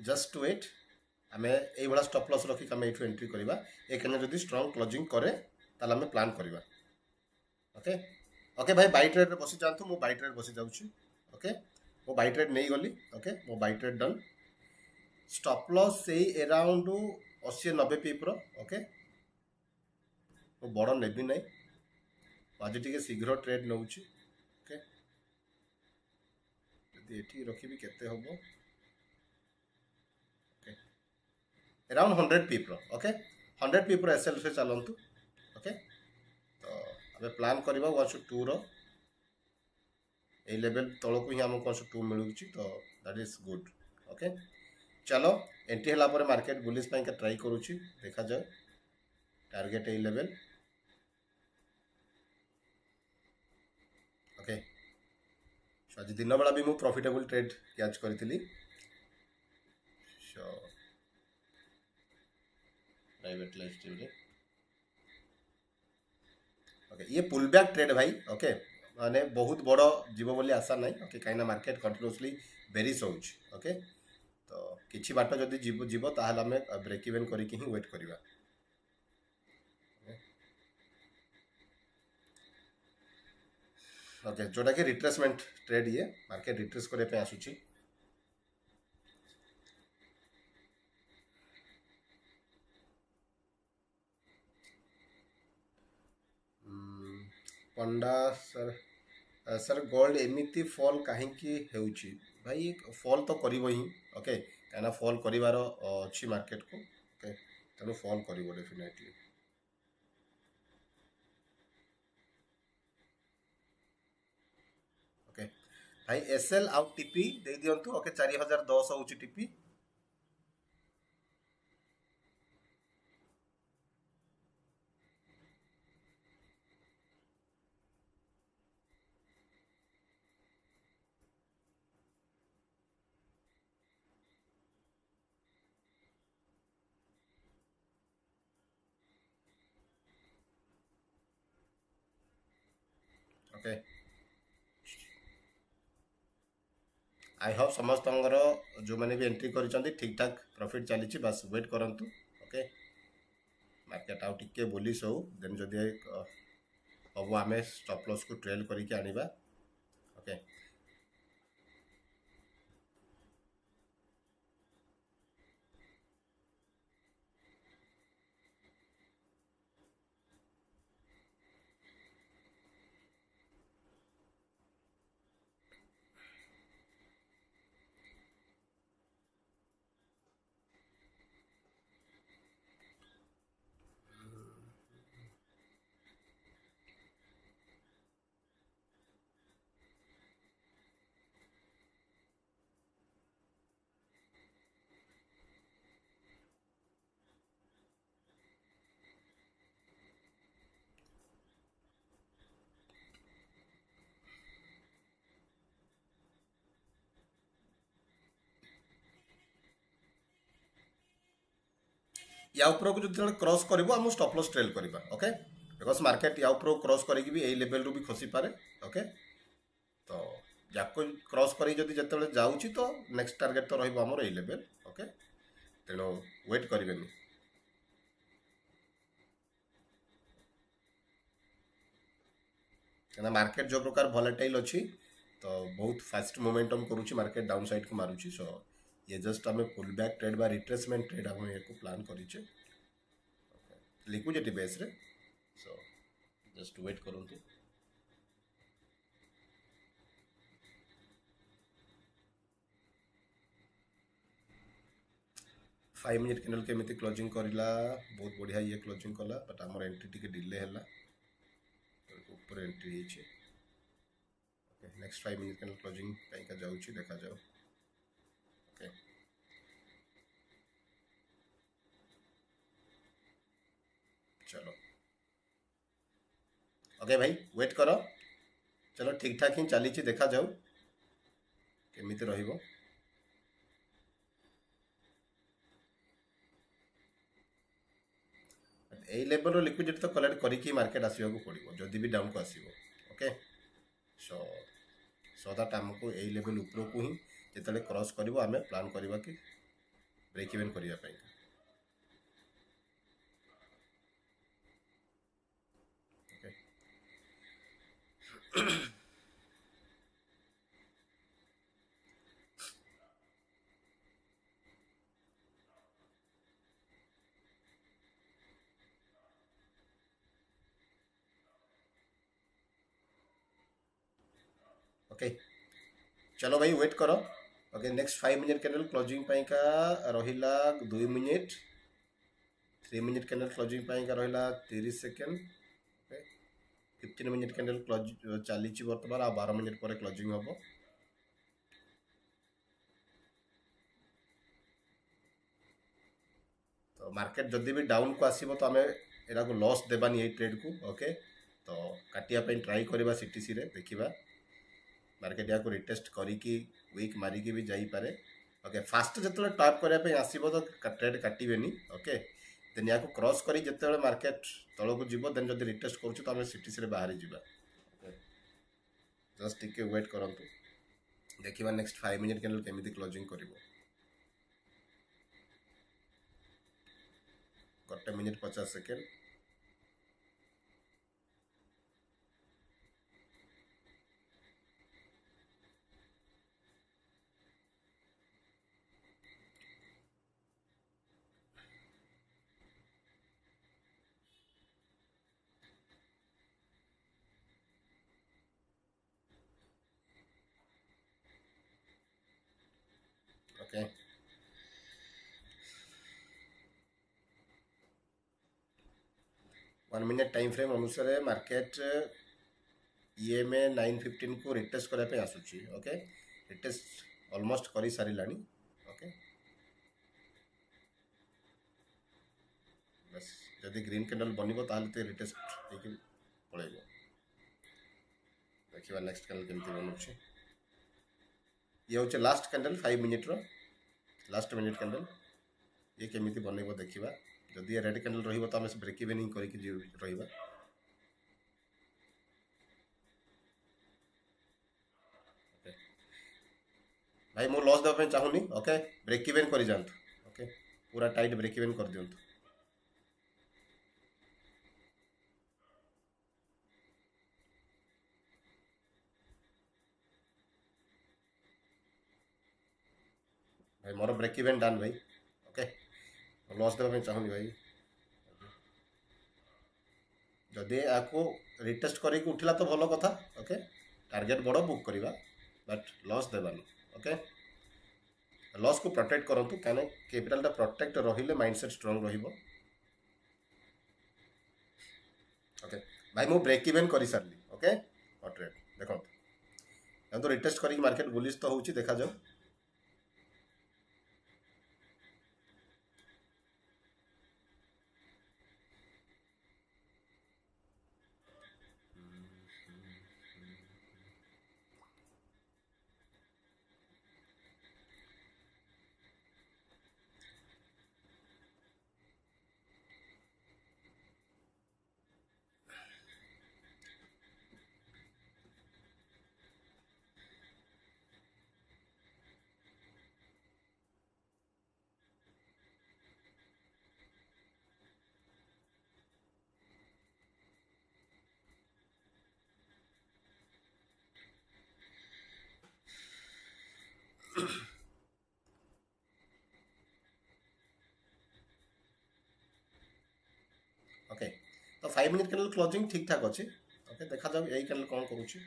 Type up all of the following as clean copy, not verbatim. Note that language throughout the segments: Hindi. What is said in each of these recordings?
जस्ट वेट आम ये स्टॉप लॉस रखिक आम ये एंट्री करवा ये जब स्ट्रॉन्ग क्लोजिंग करे ताल आम प्लान करवा ओके ओके भाई बाई ट्रेड रे बसी जातु मु बाई ट्रेड बसी जाऊँ ओके मो बाई ट्रेड नहीं गली ओके मो by trade done stop loss से अराउंड 80-90 पीप ओके मु बड़ नेबी ना आज टी शीघ्र ट्रेड नौ ओके ये रखी केते हम ओके अराउंड 100 पीप ओके 100 पीप एसएल से चलतु ओके तो आम प्लान करवा 102 ये लेवल तौक ही आमको 102 मिलूँ तो दैट इज गुड ओके चलो एंट्री है मार्केट बुलिश ट्राई करुच्ची देखा जाए टारगेट ये लेवल ओके आज दिन बेला भी मु प्रॉफिटेबल ट्रेड कैच करी so private life stream okay ये पुल बैक ट्रेड भाई ओके माने बहुत बड़ जीव बोली आशा ना ओके कहीं मार्केट कंटिन्यूअसली बेरिश होउछ ओके तो किछि बाट जदि जीव ताहले आम ब्रेक इवेन करके ही वेट करवा ओके जोटा कि रिट्रेसमेंट ट्रेड ये मार्केट रिट्रेस करने पे आसुची पंडा सर सर गोल्ड एमती फॉल कहीं भाई फॉल तो कर ही ओके कहीं फॉल कर अच्छी मार्केट को ओके तेणु फॉल कर डेफिनेटली ओके भाई एसएल आउ टीपी दे दिंतु ओके 4010 हूँ टीपी ओके आई होप समस्त जो मैंने भी एंट्री कर ठीक ठाक प्रॉफिट चली बस वेट करंतु ओके मार्केट आउ टिके बुलिश हो देन जदि हम आम स्टॉप लॉस को ट्रेल करके आनिबा ओके या ऊपर को जो क्रॉस कर स्टॉप लॉस ट्रेल करवा ओके बिकॉज मार्केट या ऊपर क्रॉस करके भी यही लेवल रू भी खसी पारे ओके तो जाको क्रॉस कर जो जाऊँगी तो नेक्स्ट टारगेट तो रही लेवल ओके तेणु वेट करें क्या मार्केट जो प्रकार वॉलेटाइल अच्छी तो बहुत फास्ट मोमेंटम करुच्ची मार्केट डाउन साइड को मारुची सो ये जस्ट आम पुल बैक ट्रेड बा रिट्रेसमेंट ट्रेड आम ये प्लान करें लिक्विडिटी बेस रे सो जस्ट वेट करूँ 5 मिनट कैंडल केमी क्लोजिंग करला बहुत बढ़िया ये क्लोजिंग कला बट आम एंट्री टी डिले है ऊपर entry okay next 5 minute candle closing का जाऊँगी देखा जाओ ओके चलो ओके भाई वेट करो चलो ठीक ठाक ही चली देखा जाऊ केमी रहिबो यही लेवल लिक्विडिटी तो कलेक्ट करके मार्केट आसवा पड़ो जदि भी डाउन को आसो ओके सो सो दैट आमको यही लेवल ऊपर को ही जो क्रॉस कर प्लान करवा कि ବ୍ରେକ୍ ଇଭେନ୍ କରିବା ପାଇଁ। ओके चलो भाई वेट करो। Okay next 5 minute candle closing पाइका रहिला 2 मिनिट, 3 मिनट कैंडल क्लोजिंग पाइका रहिला 30 second, okay 15 minute candle close चली बर्तमान आ 12 मिनट पर क्लोजिंग हम। तो मार्केट जदि भी डाउन को आसीबो तो आमे एरा को लॉस देबानी ए ट्रेड को। ओके तो काटिया पे ट्राई करबा सीटीसी रे देखिबा मार्केट या को रिटेस्ट करिकी वीक मारिकी भी जाई पारे। ओके फास्ट जतले टॉप करया पे आसीबो तो ट्रेड काटिबेनी। ओके देन या को क्रॉस करी जतले मार्केट तळो को जीवो देन जदि रिटेस्ट करछु तो आमे सीटीसी रे बाहर जीवा। ओके जस्ट टिके वेट करंतु देखिबा नेक्स्ट 5 मिनट कैंडल केमिति क्लोजिंग करिवो। 1 मिनिट 50 सेकेंड। ओके 1 मिनिट टाइम फ्रेम अनुसार मार्केट ईएमए 915 को रिटेस्ट करने पे आसुची। ओके रिटेस्ट ऑलमोस्ट करी सारिलानी। ओके बस जदि ग्रीन कैंडल बनइबो ताहले ते रिटेस्ट हेकि पळेबो। देखिबा नेक्स्ट कैंडल केमति बनउची। ये होचे लास्ट कैंडल 5 मिनिट रो लास्ट मिनिट कैंडल ये केमिति बनइबो देखिबा। जदि रेड कैंडल रहिबो तो हमें ब्रेक इवन करके रहिबा। भाई मु लॉस देबा चाहूनी। ओके ब्रेक इवन करि जानतु। ओके पूरा टाइट ब्रेक इवन कर दियंतु। भाई मोर ब्रेक इवन डन भाई। ओके लॉस देबा चाहूनी भाई। जदि आपको रिटेस्ट करके उठिला तो भलो कथा। ओके टारगेट बड़ बुक करवा बट लॉस देबानी। ओके लॉस को प्रोटेक्ट करंतु काने कैपिटल प्रोटेक्ट रहिले माइंडसेट स्ट्रांग रहिबो। ओके भाई मु ब्रेक इवन करि सारली। ओके और ट्रेड देखो तो रिटेस्ट करके मार्केट बुलिश तो होउची देखा जाओ। ओके तो 5 मिनिट कैंडल क्लोजिंग ठीक ठाक अच्छे। ओके देखा जाओ यही कैंडल कौन करुच्ची।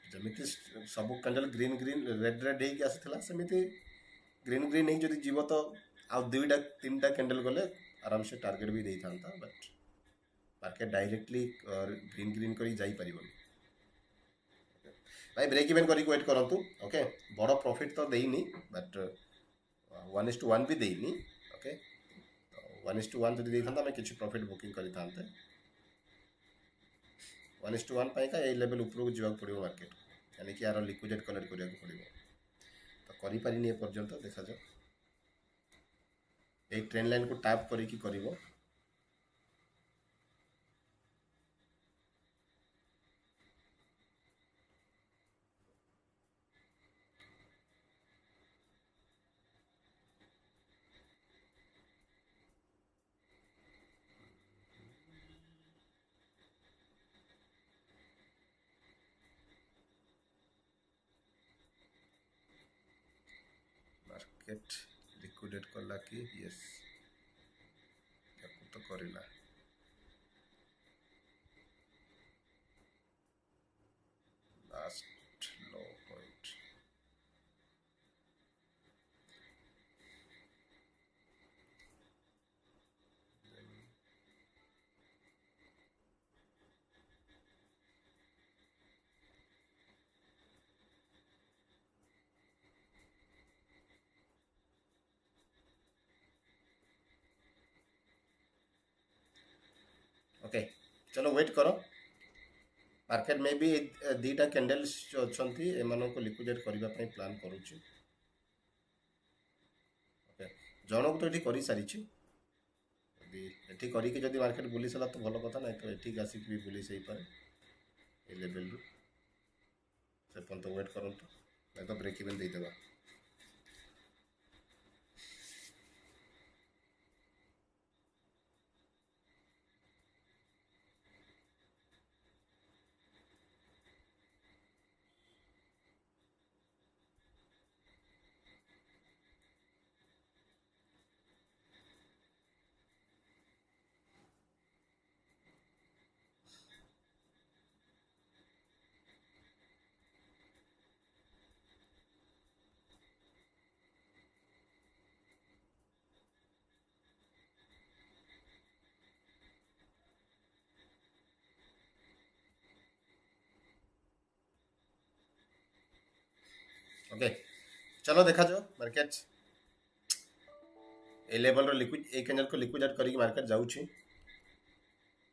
जमीती सब candle green green red red होगी आसाला सेमती ग्रीन ग्रीन नहीं जब जीव तो आउ 2टा 3टा कैंडल गले आराम से टारगेट भी दे था but market directly green green कर जाई परिबनी। भाई ब्रेक इवन करके वेट करंतु। ओके बड़ प्रॉफिट तो देनी बट 1:1 भी देनी। ओके तो 1:1 जब देता आम किसी प्रॉफिट बुकिंग करते 1:1 का ये लेवल ऊपर को जावाक पड़ो मार्केट यानी कि यार लिक्विडेट कलेक्ट करा पड़ो तो करें एपर्यंत देखा जाओ ये ट्रेंड लाइन को टैप करके करिवो। मार्केट लिक्विडेट कला कि यस तो करला लास्ट लो पॉइंट ओके चलो वेट करो मार्केट में भी दीटा कैंडल्स जो अच्छा एम को लिक्विडेट करने प्लान करुच्ची ओके जनक तो ये कर सारी एठी करके जब मार्केट बुली सारा तो भल कथा ना तो एठी आसिक भी बुली से पारे ए लेवल रु से पर्यंत वेट करंतु नहीं तो ब्रेक इवन देदेवा ओके चलो देखा जाओ market A level liquid a candle को लिक्विडेट करके मार्केट जाऊँगी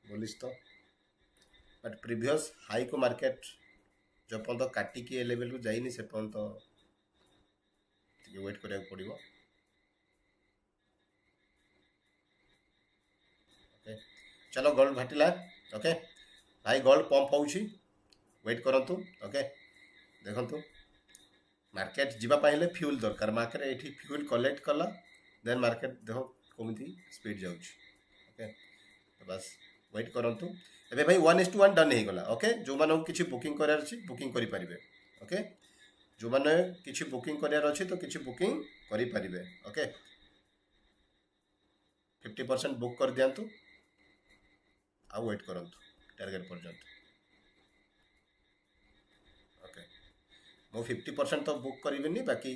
बोलिस तो बट प्रीवियस हाई को मार्केट जो पर्यंत काटिकी ए लेवल को जाइनी से पर्यंत वेट करा पड़ो ओके चलो गोल्ड घाटिला ओके भाई गोल्ड पंप हो वेट करंतु ओके देखंतु मार्केट जीवाई हेल्ले फ्यूल दरकार मार्केट ये फ्यूल कलेक्ट कला देन मार्केट देख कमी स्पीड जाऊँगी ओके बस वेट करंतु एबे भाई 1:1 डन हो गला ओके जो मानो किछि बुकिंग करार अछि बुकिंग करि परिबे ओके जो माने किछि बुकिंग करार अछि तो किछि बुकिंग करि परिबे ओके 50% बुक कर दियंतु आ वेट करंतु टारगेट पर्यंत ओके मो 50% तो बुक करी बाकी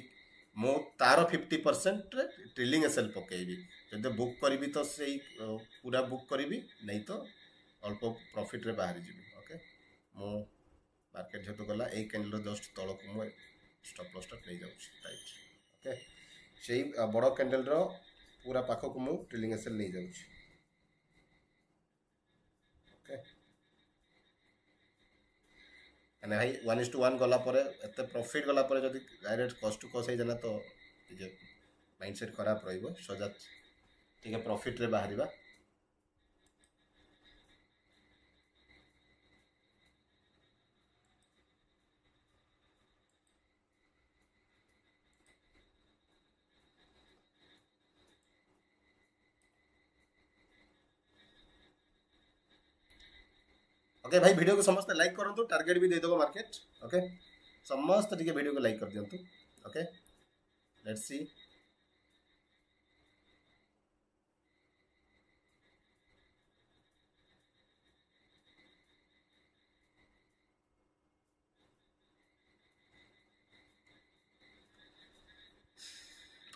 मो तार 50% ट्रिलिंग एसएल पकेबी जब बुक करी तो से पूरा बुक करी नहीं तो अल्प प्रॉफिट रे बाहर जी ओके मो मार्केट जेतु गला ए कैंडल जस्ट तल को मो स्टॉप लॉस नहीं जाउछि राइट ओके से बड़ कैंडल रो पूरा पाख को मो ट्रिलिंग एसएल नहीं जाउछि ओके मैंने भाई 1:1 गला पर एत प्रॉफिट गला पर जब डायरेक्ट कस्ट टू कस्ट होना तो माइंडसेट खराब रही सजा टे प्रॉफिट रे बाहर ओके भाई वीडियो को समस्त लाइक करूँ टारगेट भी देदेव मार्केट ओके समस्त टे वीडियो को लाइक कर दिंतु okay let's see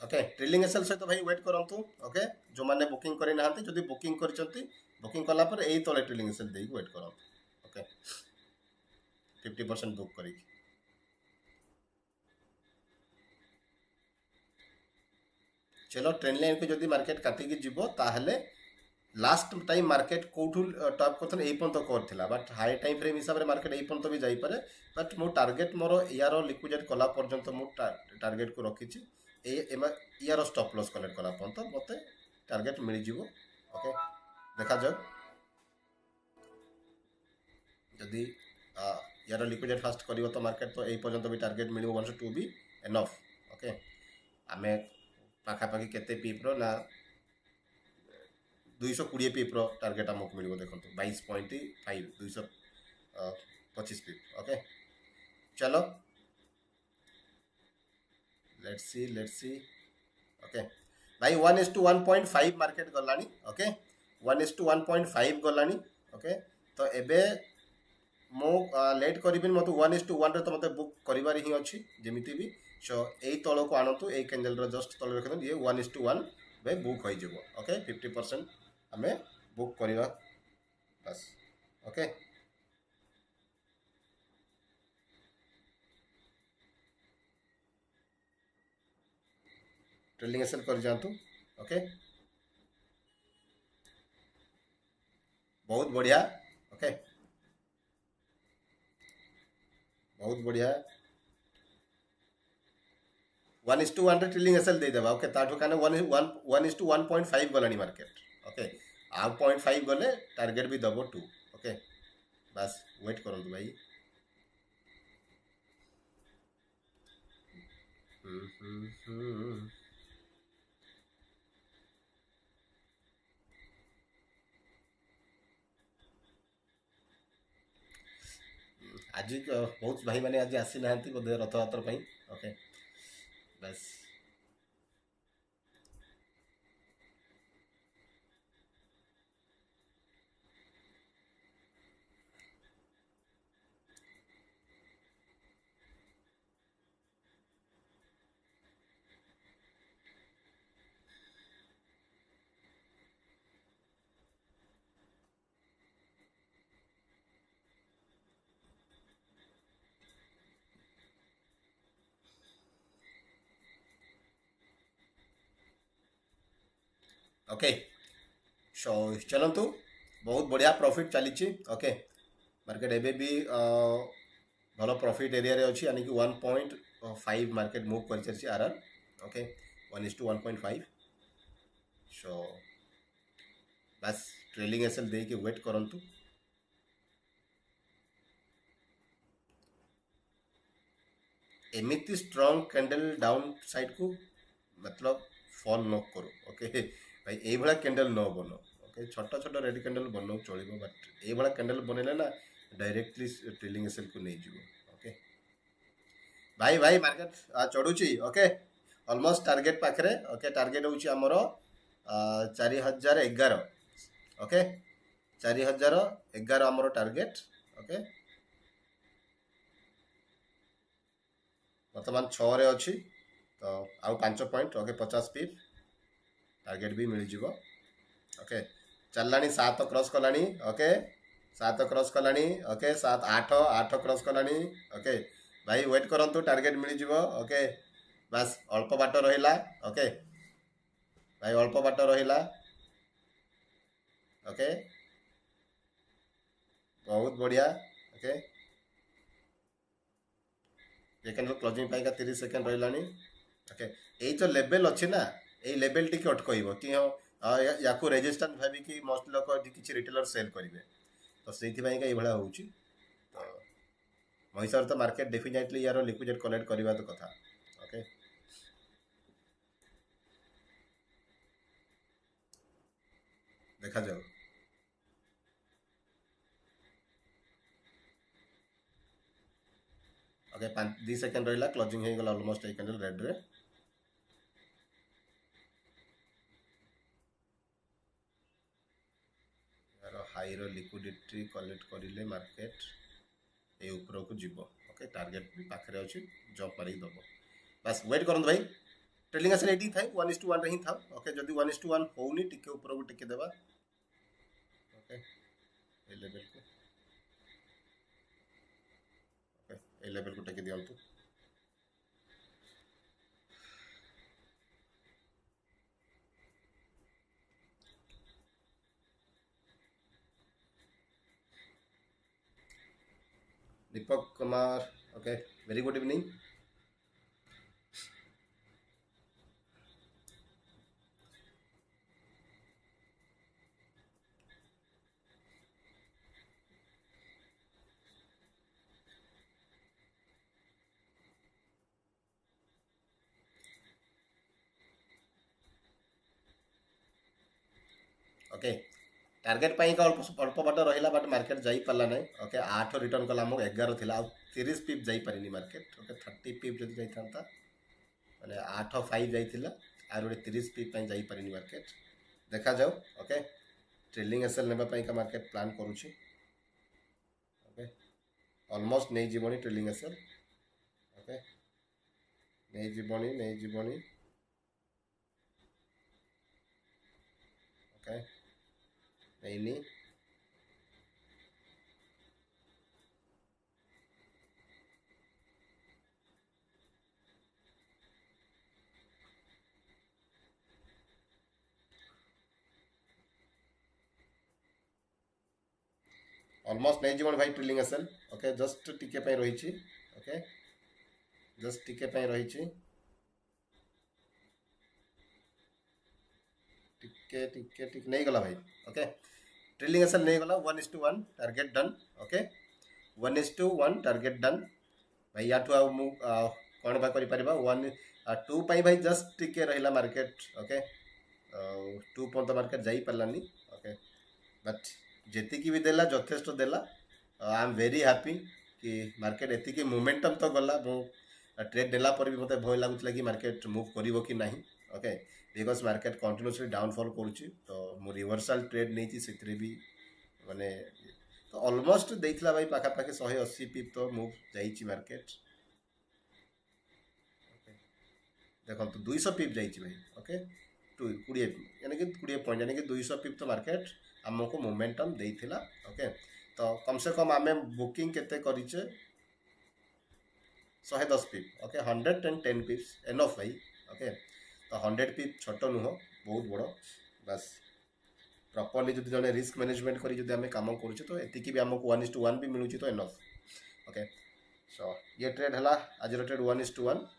okay trailing SL सहित भाई वेट करंतु ओके जो माने बुकिंग करि नाहंती जदि बुकिंग करचंती बुकिंग कला पर एई तले ट्रिलिंग एसएल देई वेट करंतु ओके 50% बुक करी चलो ट्रेंड लाइन को जदि मार्केट काटिकी जीवो ताहले लास्ट टाइम मार्केट कोठू टॉप करथन एई पर्यंत करथिला बट हाई टाइम फ्रेम हिसाब रे मार्केट एई पर्यंत भी जाई पारे बट मो टारगेट मोर यार लिक्विडेट कला पर्यंत मो टारगेट को रखिछि यार स्टॉप लॉस कलेक्ट कला पर्यंत मते टारगेट मिल जीवो ओके देखा जाओ जदि यार लिक्विडेट फास्ट करिवो तो मार्केट तो एई पर्यंत भी टारगेट मिलिवो 1 टू बी एनफ ओके आमे पाखापाखि केते पीप्रो ना 220 पीप्रो टारगेट आमको मिल देखो 22.5 225 पीप ओके चलो लेट्स सी ओके भाई 1:1.5 मार्केट गलानी ओके 1:1.5 गलानी ओके तो एबे मो लेट करिबिन मते 1:1 रे तो मते बुक करिबार ही अछि जेमिति भी सो एई तळ को आणंतु एई कैंडल रो जस्ट तळ रखन ये 1:1 बे बुक होई जबो ओके 50% हमें बुक करिवा बस ओके ट्रेलिंग एसएल कर जातु ओके बहुत बढ़िया ओके बहुत बढ़िया 1:1 रे ट्रेलिंग एसएल दे देबा ओके ताठो काने 1:1.5 गलानी मार्केट ओके आ 0.5 गले टारगेट भी दबो 2 ओके बस वेट करंतु भाई आज बहुत भाई मैंने आज आसी ना बोधे रथयात्रा ओके बस ओके सो चलतु बहुत बढ़िया प्रॉफिट चली ओके मार्केट एबे भी भल प्रॉफिट एरिया रे अच्छी यानी कि 1.5 मार्केट मूव कर चलछि आरआर ओके 1:1.5 सो बस ट्रेलिंग एसएल दे के वेट करंतु एमिति स्ट्रॉन्ग कैंडल डाउन साइड को मतलब फॉल न करो ओके भाई ये भाया कैंडल न बनो ओके छोट छोट रेड कैंडल बनो चलो बट ये भाया कैंडल बनइले ना डायरेक्टली ट्रेलिंग एसएल को नहीं जीवो ओके भाई भाई मार्केट चढ़ुची ओके ऑलमोस्ट टारगेट पाखरे ओके टारगेट होची हमर 4011 ओके 4011 हमर टारगेट ओके वर्तमान 6 रे अच्छी तो आउ 5 पॉइंट ओके 50 पीप टारगेट भी मिल जिवो okay चललानी 7 cross Kalani okay 7 cross Kalani okay 7 8 8 cross Kalani okay भाई वेट करंतु टारगेट मिल जिवो ओके बस अल्प बाट रहिला ओके भाई अल्प बाट रहिला ओके बहुत बढ़िया ओके ये कैंडल क्लोजिंग पाइका 30 सेकंड रहिलानी ओके एई तो लेवल अच्छी ना ये लेवल टी अटकब कि हाँ या रेजिस्टेंस भावी कि मोस्ट लोक किसी रिटेलर सेल करेंगे तो से ये हो तो मो हिसाब तो मार्केट डेफिनेटली यार लिक्विडेट कलेक्ट करवा तो कथा ओके देखा जाओ ओके 2 सेकंड रहा क्लोजिंग हो गला ऑलमोस्ट ए कैंडल रेड रे हाई रो लिक्विडिटी कलेक्ट करिले मार्केट ए ऊपर को जीव ओके टारगेट भी पाखे अच्छी जंप मारिक दब बस वेट करते भाई ट्रेलिंग एसएल एटी था 1:1 रे ही था ओके जदि 1:1 होनी टिके ऊपर को टिके देबा ओके ए लेवल को ओके ए लेवल को टिके दियंतु Deepak Kumar okay very good evening okay target पाई का अल्प बाट रहा बट मार्केट जाई पाला ना ओके 8 रिटर्न कला आम 11 थिला 30 पिप जाई पारिनी मार्केट ओके 30 पिप जदि जाई थांता माने 8 5 जाई थिला आर गोटे 30 पिप जापारे मार्केट देखा जाओ ओके ट्रेलिंग एसएल ने मार्केट प्लान करुच्ची ओके ऑलमोस्ट नहीं जीवनी ट्रेलिंग एसएल ओके नहीं जीवनी ओके नहीं ऑलमोस्ट नहीं जीवन भाई ट्रेलिंग एसएल ओके जस्ट टिके पे रही ओके जस्ट टिके पे रही टिके टिके टिके नहीं गला भाई ओके ट्रेलिंग एसएल नहीं गला 1:1 target done okay 1:1 target done भाई या कौन बा कर 1:2 भाई जस्ट टिके रहा मार्केट ओके 2 पर्यंत मार्केट जाई पारानी ओके बट जी भी देला जथेष देला आई एम वेरी हैप्पी कि मार्केट एति मोमेंटम तो गला ट्रेड देला पर भी मत भय लगुला कि मार्केट मुव कर कि नहीं okay because market continuously downfall करुच्ची तो मु रिवर्सल ट्रेड नहीं से भी माने तो ऑलमोस्ट देइथिला भाई पाखापाखि 180 पिप तो मुव जाइए मार्केट देखो तो 200 पिप जाइए भाई ओके 20 यानी कि 20 पॉइंट यानी कि 200 पिप तो मार्केट आमको मोमेंटम देइथिला ओके तो कम से कम आम बुकिंग केते करिचे 110 पिप ओके 110 पिप्स एनफ भाई ओके तो 100 पिप छोट नुह बहुत बड़ बस प्रॉपर्ली जो जने रिस्क मैनेजमेंट करी जो आम काम करुचे तो एतिकी भी आमको 1:1 भी मिलूँ तो एनफ ओके सो ये ट्रेड है आज ट्रेड 1:1